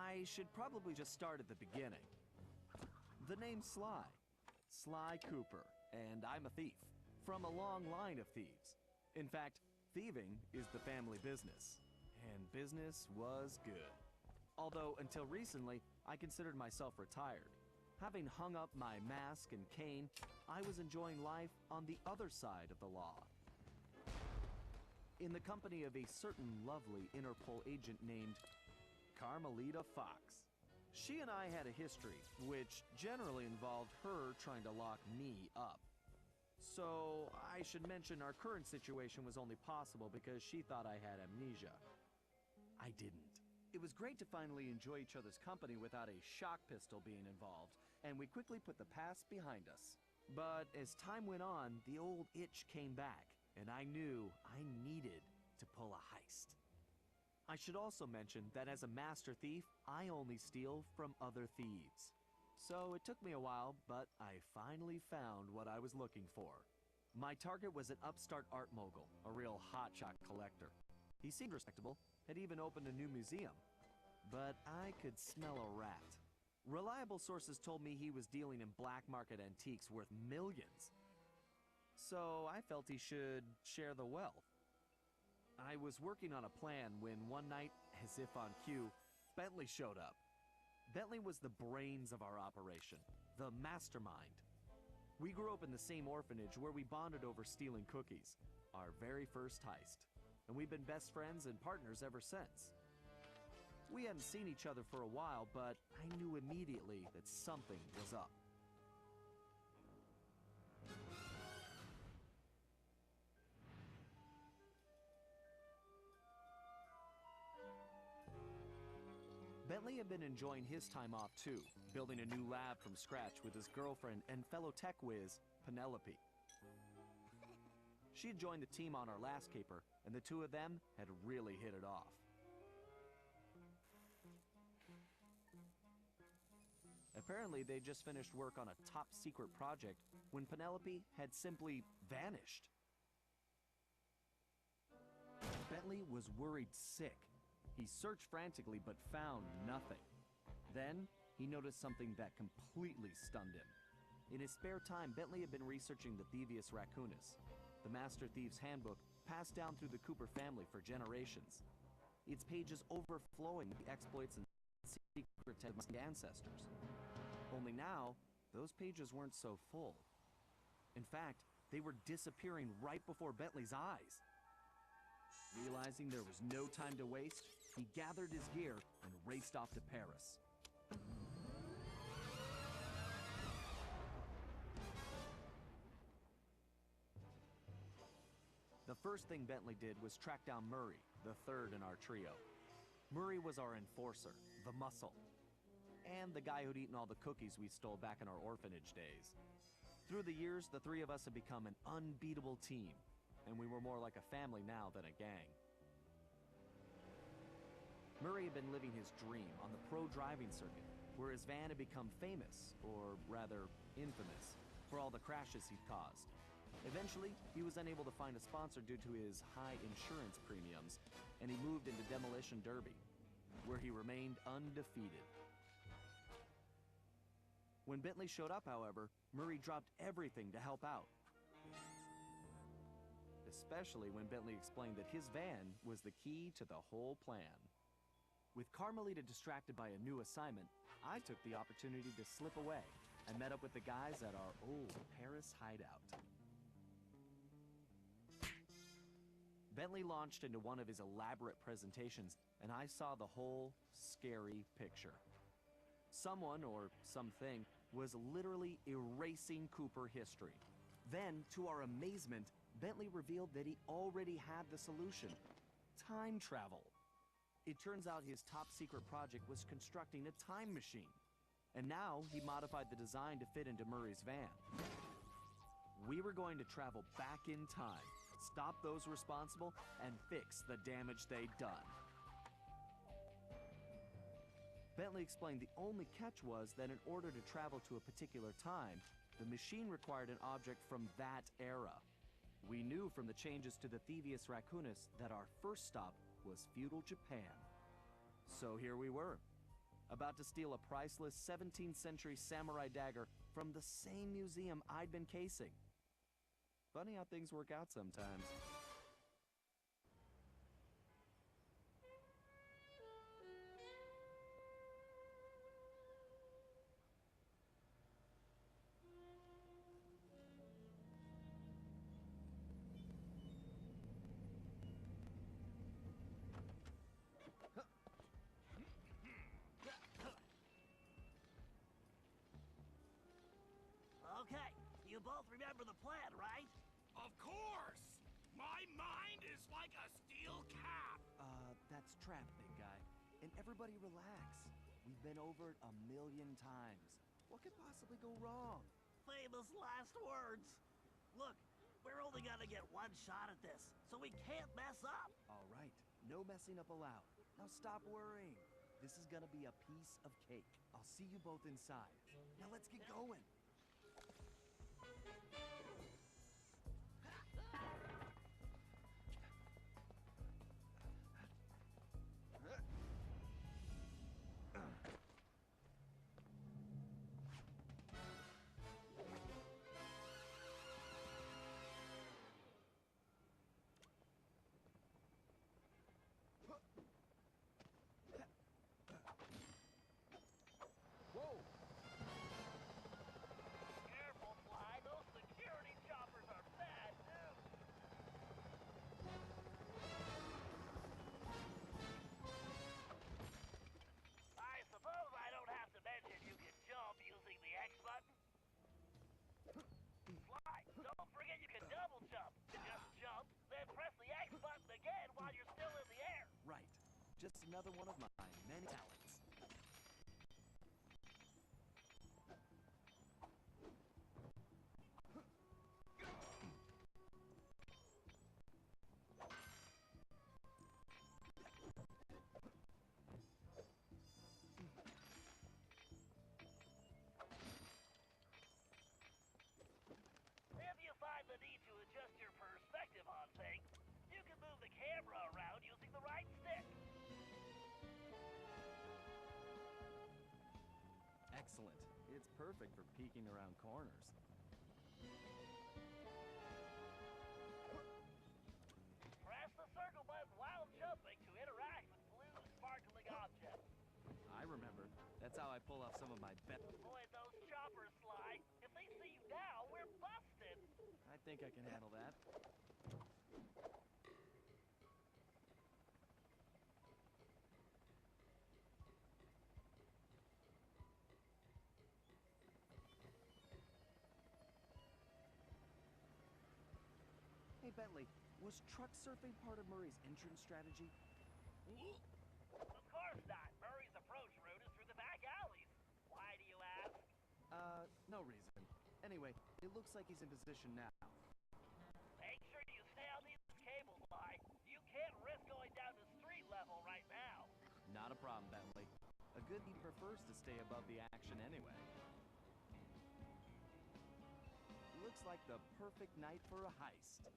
I should probably just start at the beginning. The name's Sly Cooper, and I'm a thief, from a long line of thieves. In fact, thieving is the family business, and business was good. Although, until recently, I considered myself retired. Having hung up my mask and cane, I was enjoying life on the other side of the law. In the company of a certain lovely Interpol agent named Carmelita Fox. She and I had a history, which generally involved her trying to lock me up. So, I should mention our current situation was only possible because she thought I had amnesia. I didn't. It was great to finally enjoy each other's company without a shock pistol being involved, and we quickly put the past behind us. But as time went on, the old itch came back, and I knew I needed to pull a heist. I should also mention that as a master thief, I only steal from other thieves. So it took me a while, but I finally found what I was looking for. My target was an upstart art mogul, a real hotshot collector. He seemed respectable, had even opened a new museum. But I could smell a rat. Reliable sources told me he was dealing in black market antiques worth millions. So I felt he should share the wealth. I was working on a plan when one night, as if on cue, Bentley showed up. Bentley was the brains of our operation, the mastermind. We grew up in the same orphanage where we bonded over stealing cookies, our very first heist, and we've been best friends and partners ever since. We hadn't seen each other for a while, but I knew immediately that something was up. Bentley had been enjoying his time off too, building a new lab from scratch with his girlfriend and fellow tech whiz, Penelope. She had joined the team on our last caper, and the two of them had really hit it off. Apparently, they just finished work on a top-secret project when Penelope had simply vanished. Bentley was worried sick. He searched frantically but found nothing. Then, he noticed something that completely stunned him. In his spare time, Bentley had been researching the TheDJYosh, the Master Thief's handbook passed down through the Cooper family for generations. Its pages overflowing with the exploits and secrets of my ancestors. Only now, those pages weren't so full. In fact, they were disappearing right before Bentley's eyes. Realizing there was no time to waste, he gathered his gear and raced off to Paris. The first thing Bentley did was track down Murray, the third in our trio. Murray was our enforcer, the muscle, and the guy who'd eaten all the cookies we stole back in our orphanage days. Through the years, the three of us had become an unbeatable team, and we were more like a family now than a gang. Murray had been living his dream on the pro driving circuit, where his van had become famous, or rather infamous, for all the crashes he'd caused. Eventually, he was unable to find a sponsor due to his high insurance premiums, and he moved into Demolition Derby, where he remained undefeated. When Bentley showed up, however, Murray dropped everything to help out. Especially when Bentley explained that his van was the key to the whole plan. With Carmelita distracted by a new assignment, I took the opportunity to slip away and met up with the guys at our old Paris hideout. Bentley launched into one of his elaborate presentations, and I saw the whole scary picture. Someone, or something, was literally erasing Cooper history. Then, to our amazement, Bentley revealed that he already had the solution: time travel. It turns out his top-secret project was constructing a time machine, and now he modified the design to fit into Murray's van. We were going to travel back in time, stop those responsible, and fix the damage they'd done. Bentley explained the only catch was that in order to travel to a particular time, the machine required an object from that era. We knew from the changes to the TheDJYosh that our first stop was feudal Japan. So here we were, about to steal a priceless 17th century samurai dagger from the same museum I'd been casing. Funny how things work out sometimes. Okay, you both remember the plan, right? Of course! My mind is like a steel cap! That's trap, big guy. And everybody relax. We've been over it 1,000,000 times. What could possibly go wrong? Famous last words. Look, we're only gonna get one shot at this, so we can't mess up. All right, no messing up allowed. Now stop worrying. This is gonna be a piece of cake. I'll see you both inside. Now let's get going. Whoa! Careful, Sly. Those security choppers are bad news. I suppose I don't have to mention you can jump using the X button. Sly, don't forget you can double jump. Just jump, then press the X button again while you're still in the air. Right. Just another one of my many talents. If you find the need to adjust your perspective on things, you can move the camera around using the right stick. Excellent. It's perfect for peeking around corners. Press the circle button while jumping to interact with blue sparkling objects. I remember. That's how I pull off some of my best. Avoid those choppers, Sly. If they see you now, we're busted. I think I can handle that. Hey, Bentley, was truck surfing part of Murray's entrance strategy? Of course not. Murray's approach route is through the back alleys. Why do you ask? No reason. Anyway, it looks like he's in position now. Make sure you stay on these cables, Sly. You can't risk going down to street level right now. Not a problem, Bentley. A good lead prefers to stay above the action anyway. Looks like the perfect night for a heist.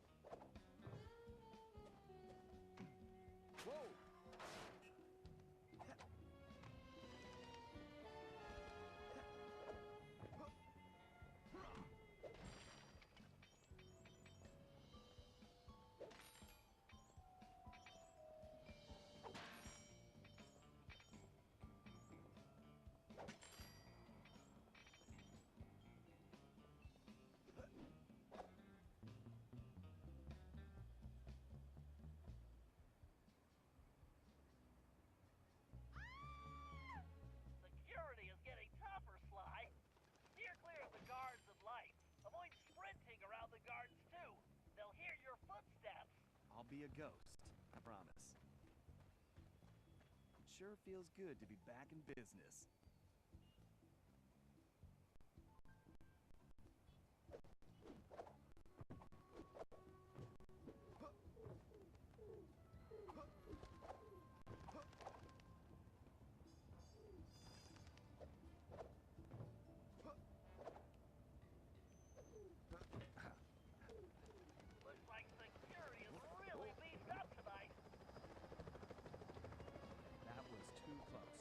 Whoa! Security is getting tougher, Sly. Steer clear of the guards and lights. Avoid sprinting around the guards, too. They'll hear your footsteps. I'll be a ghost, I promise. It sure feels good to be back in business. Looks like security is really beefed up tonight. That was too close.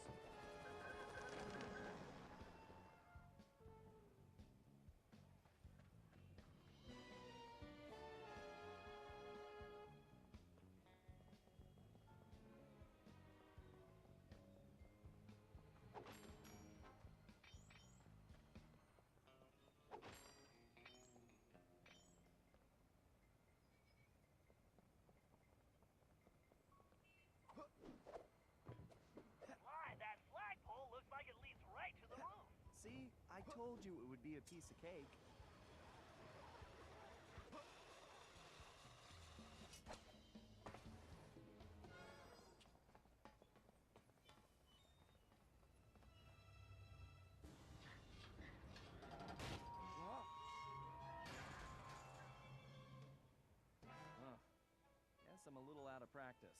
See? I told you it would be a piece of cake. Guess I'm a little out of practice.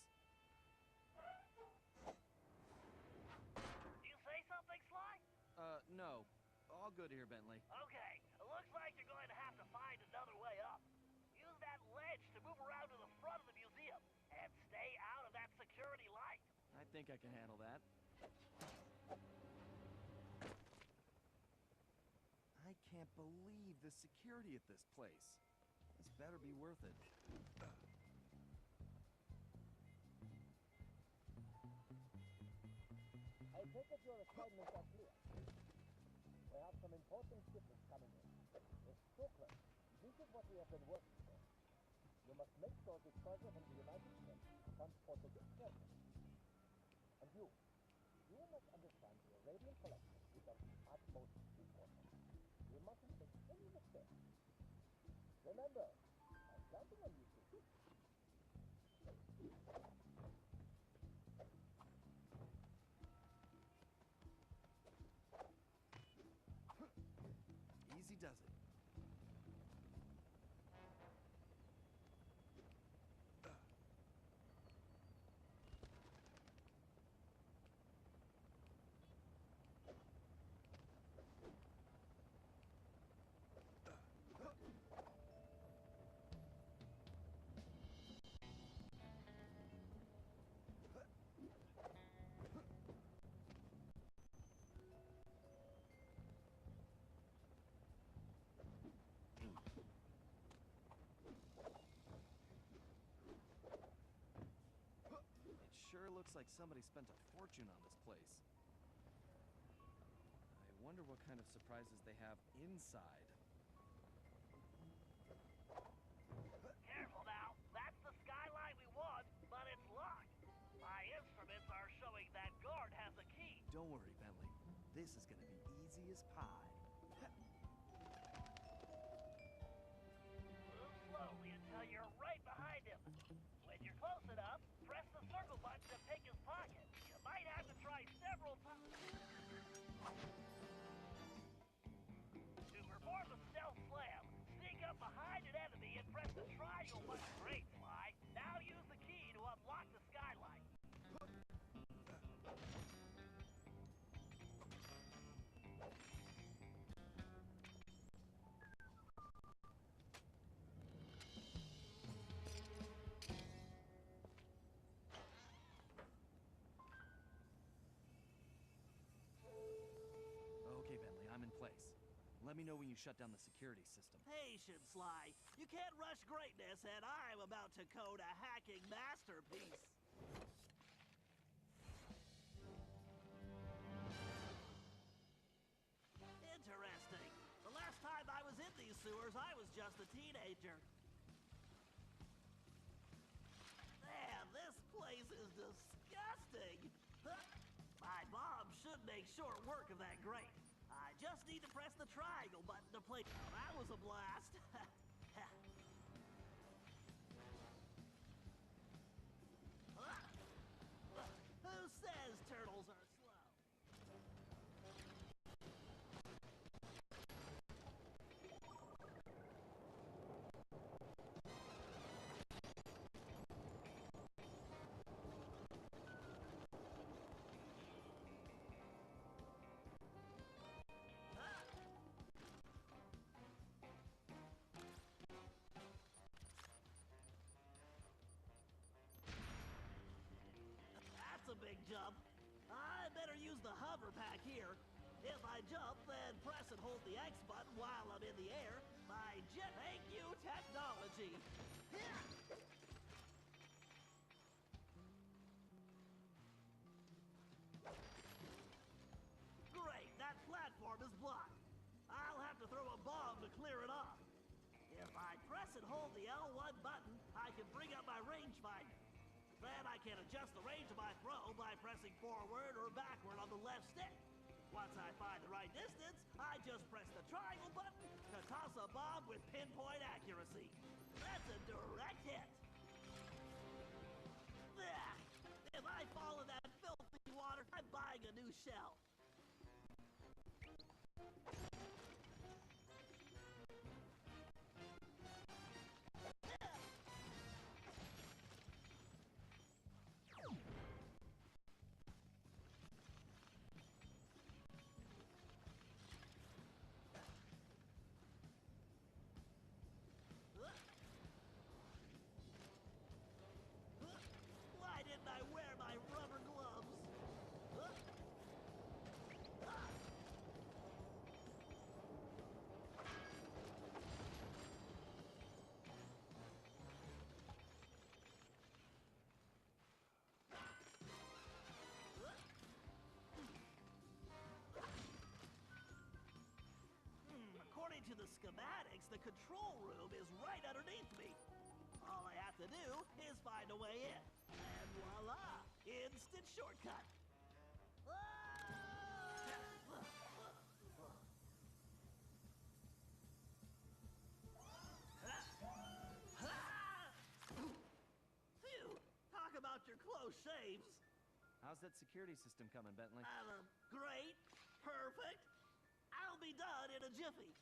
You say something, Sly? No. All good here, Bentley. Okay, it looks like you're going to have to find another way up. Use that ledge to move around to the front of the museum, and stay out of that security light. I think I can handle that. I can't believe the security at this place. This better be worth it. I take it your assignments are clear. We have some important shipments coming in. Stoker, this is what we have been working for. You must make sure this cargo from the United States transported carefully. And you must understand the Arabian collection is of the utmost importance. You mustn't make any mistakes. Remember, I'm counting on you two. Easy does it. Sure looks like somebody spent a fortune on this place. I wonder what kind of surprises they have inside. Careful now. That's the skylight we want, but it's locked. My instruments are showing that guard has a key. Don't worry, Bentley. This is gonna be easy as pie. Move slowly until you're right behind him. When you're close enough, press the circle button to pick his pocket. You might have to try several times. To perform a stealth slam, sneak up behind an enemy and press the triangle button. Great, Sly. Now use the key to unlock the skylight. Okay, Bentley, I'm in place. Let me know when you shut down the security system. Patience, Sly. You can't rush greatness, and I'm about to code a hacking masterpiece. Interesting. The last time I was in these sewers, I was just a teenager. Man, this place is disgusting. My mom should make short work of that grate. I just need to press the triangle button to play. Oh, that was a blast. Who says turtles are slow? That's a big jump. I better use the hover pack here. If I jump, then press and hold the X button while I'm in the air. My jet, thank you, technology. Great, that platform is blocked. I'll have to throw a bomb to clear it off. If I press and hold the L1 button, I can bring up my rangefinder. Then I can adjust the range of my throw by pressing forward or backward on the left stick. Once I find the right distance, I just press the triangle button to toss a bomb with pinpoint accuracy. That's a direct hit. Ugh. If I fall in that filthy water, I'm buying a new shell. Why didn't I wear my rubber gloves? According to the schematics, the control room is right underneath me. All I have to do is find a way in. And voila! Instant shortcut. Phew! Talk about your close shaves. How's that security system coming, Bentley? Great. Perfect. I'll be done in a jiffy.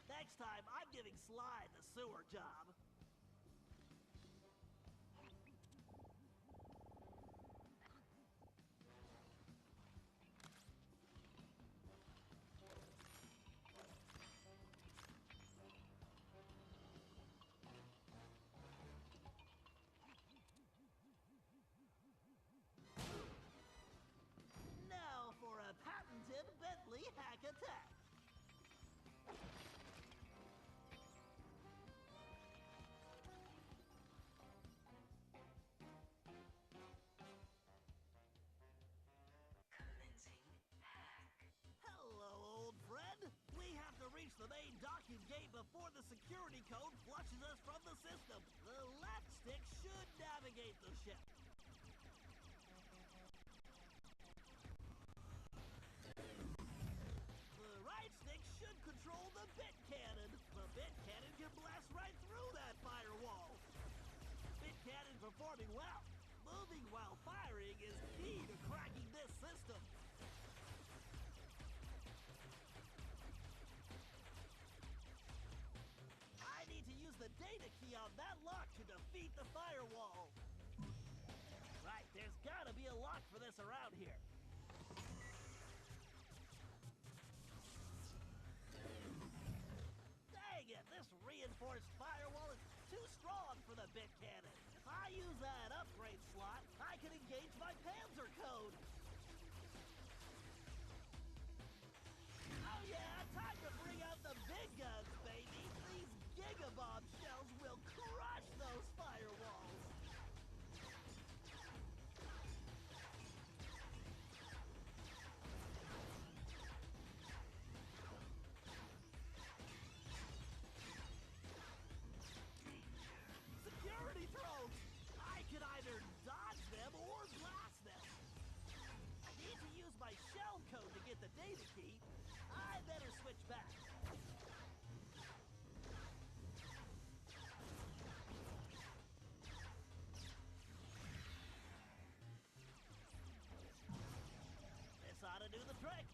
Next time, I'm giving Sly the sewer job. Now for a patented Bentley hack attack. Hello, old friend. We have to reach the main docking gate before the security code flushes us from the system. The left stick should navigate the ship. The right stick should control the bit cannon. The bit cannon can blast right through that firewall. Bit cannon performing well. Moving while firing is key to cracking this system. I need to use the data key on that lock to defeat the firewall. Right, there's gotta be a lock for this around here. Dang it, this reinforced firewall is too strong for the bit cannon. If I use that upgrade slot, I can engage my Panzer code. Oh yeah, time to bring out the big guns, baby. These gigabomb shells will crush those firewalls. Security drones! I can either dodge them or blast them. I need to use my shell code to get the data key. I better switch back. This ought to do the trick.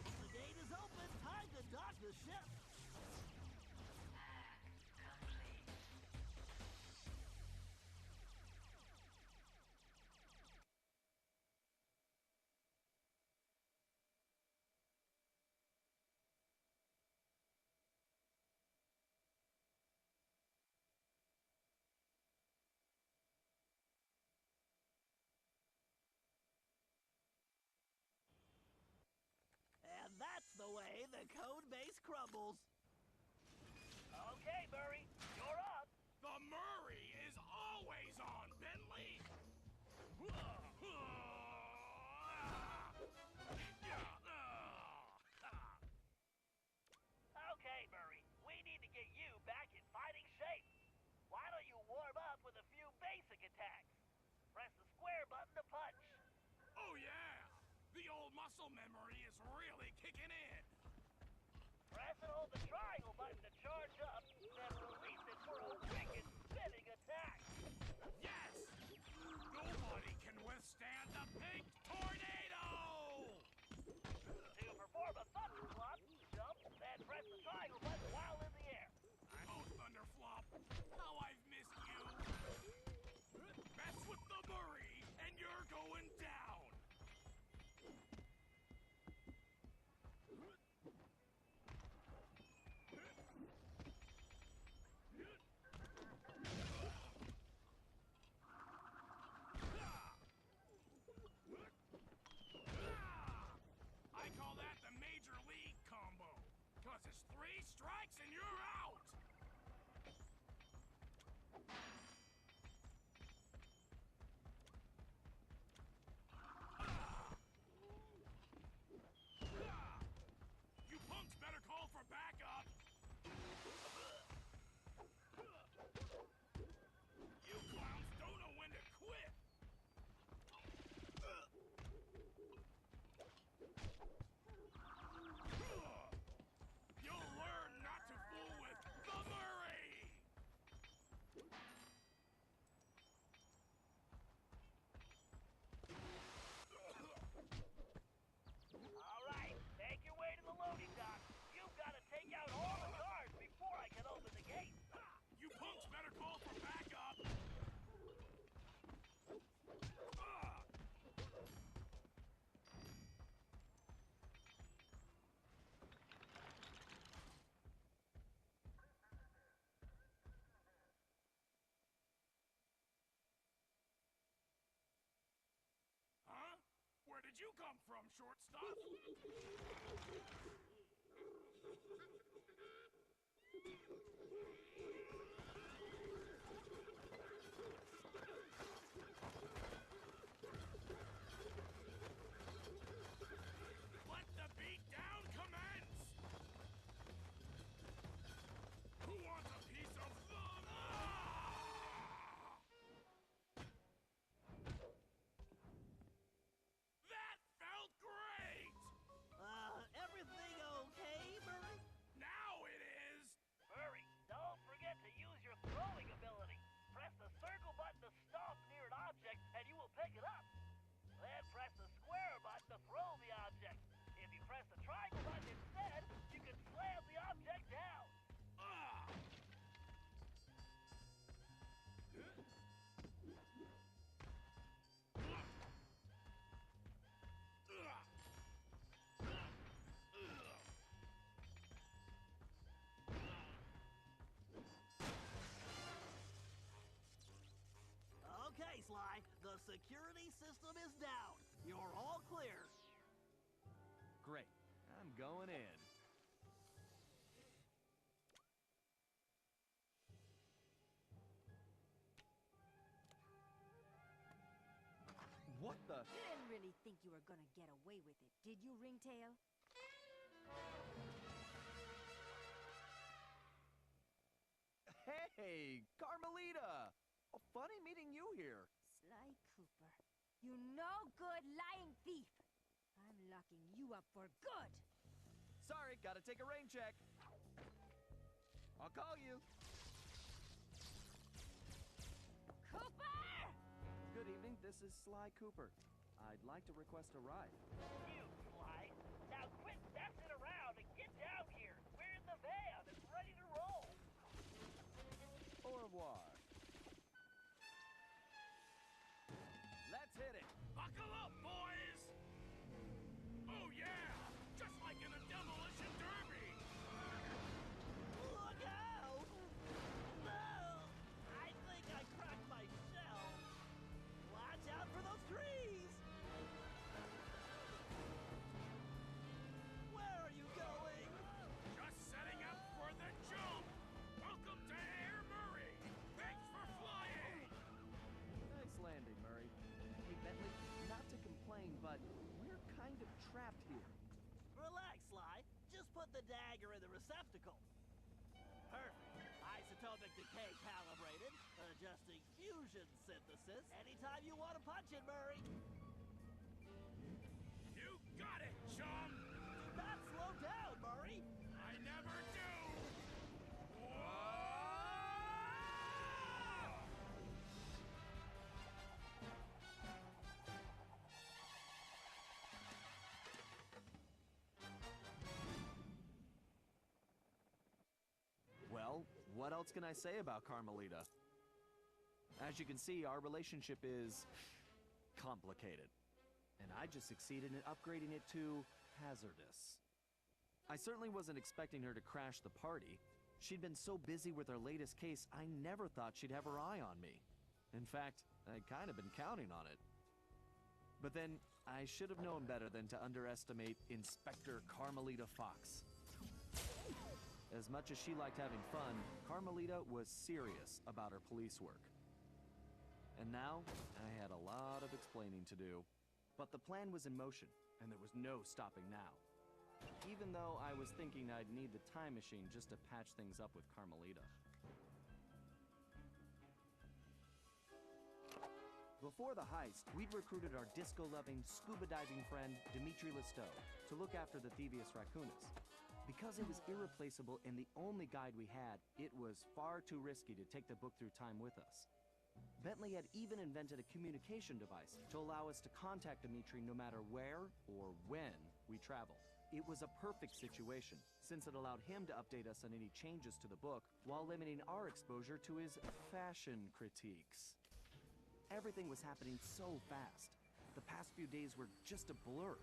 The gate is open. Time to dock the ship. And that's the way the code base crumbles. Okay, Murray, you're up. The Murray is always on, Bentley. muscle memory is really kicking in. Press and hold the triangle button to charge up, then release it for a wicked spinning attack. Yes! Nobody can withstand the pink tornado! To perform a thunderflop, jump, then press the triangle button while in the air. Oh, Thunderflop, how I've missed you. Mess with the Murray, and you're going down. I call that the Major League combo, 'cause it's 3 strikes and you're out! You punks better call for backup! You clowns don't know when to quit! You'll learn not to fool with the Murray! All right, make your way to the loading dock. You've got to take out all the guards before I can open the gate. You punks better call for backup! Huh? Where did you come from, shortstop? Let the beat down commence! Who wants a piece of the... That felt great! Everything okay, Murray? Now it is! Murray, don't forget to use your throwing ability. Press the circle button to stomp near an object, and you will pick it up. Then press the square button to throw the object. If you press the triangle button instead, you can slam the object down. Ah! Okay, Sly, the security system is down. You're all clear. Great. I'm going in. What the? You didn't really think you were gonna get away with it, did you, Ringtail? Hey, Carmelita! Oh, funny meeting you here. Sly Cooper. You no-good lying thief! I'm locking you up for good! Sorry, gotta take a rain check. I'll call you. Cooper! Good evening, this is Sly Cooper. I'd like to request a ride. You, Sly. Now quit messing around and get down here. We're in the van and ready to roll. Au revoir. Let's hit it. Buckle up, boys! Oh yeah! Just like in a demolition derby! Look out! No! I think I cracked my shell. Watch out for those trees! Where are you going? Just setting up for the jump! Welcome to Air Murray! Thanks for flying! Nice landing, Murray. Hey, Bentley, not to complain, but we're kind of trapped here. Relax, Sly. Just put the dagger in the receptacle. Perfect. Isotopic decay calibrated. Adjusting fusion synthesis. Anytime you want to punch it, Murray. You got it! what else can I say about Carmelita? As you can see, our relationship is complicated. And I just succeeded in upgrading it to hazardous. I certainly wasn't expecting her to crash the party. She'd been so busy with her latest case, I never thought she'd have her eye on me. In fact, I'd kind of been counting on it. But then, I should have known better than to underestimate Inspector Carmelita Fox. As much as she liked having fun, Carmelita was serious about her police work. And now, I had a lot of explaining to do. But the plan was in motion, and there was no stopping now. Even though I was thinking I'd need the time machine just to patch things up with Carmelita. Before the heist, we'd recruited our disco-loving, scuba-diving friend, Dimitri Lestow, to look after the Thievius Raccoonus. Because it was irreplaceable and the only guide we had, it was far too risky to take the book through time with us. Bentley had even invented a communication device to allow us to contact Dimitri no matter where or when we traveled. It was a perfect situation, since it allowed him to update us on any changes to the book while limiting our exposure to his fashion critiques. Everything was happening so fast. The past few days were just a blur.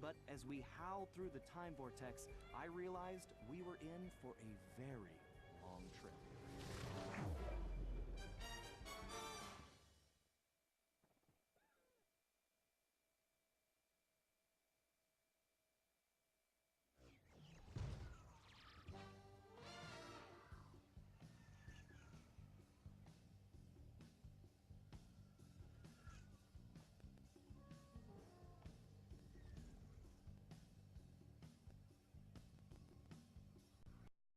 But as we howled through the time vortex, I realized we were in for a very long trip.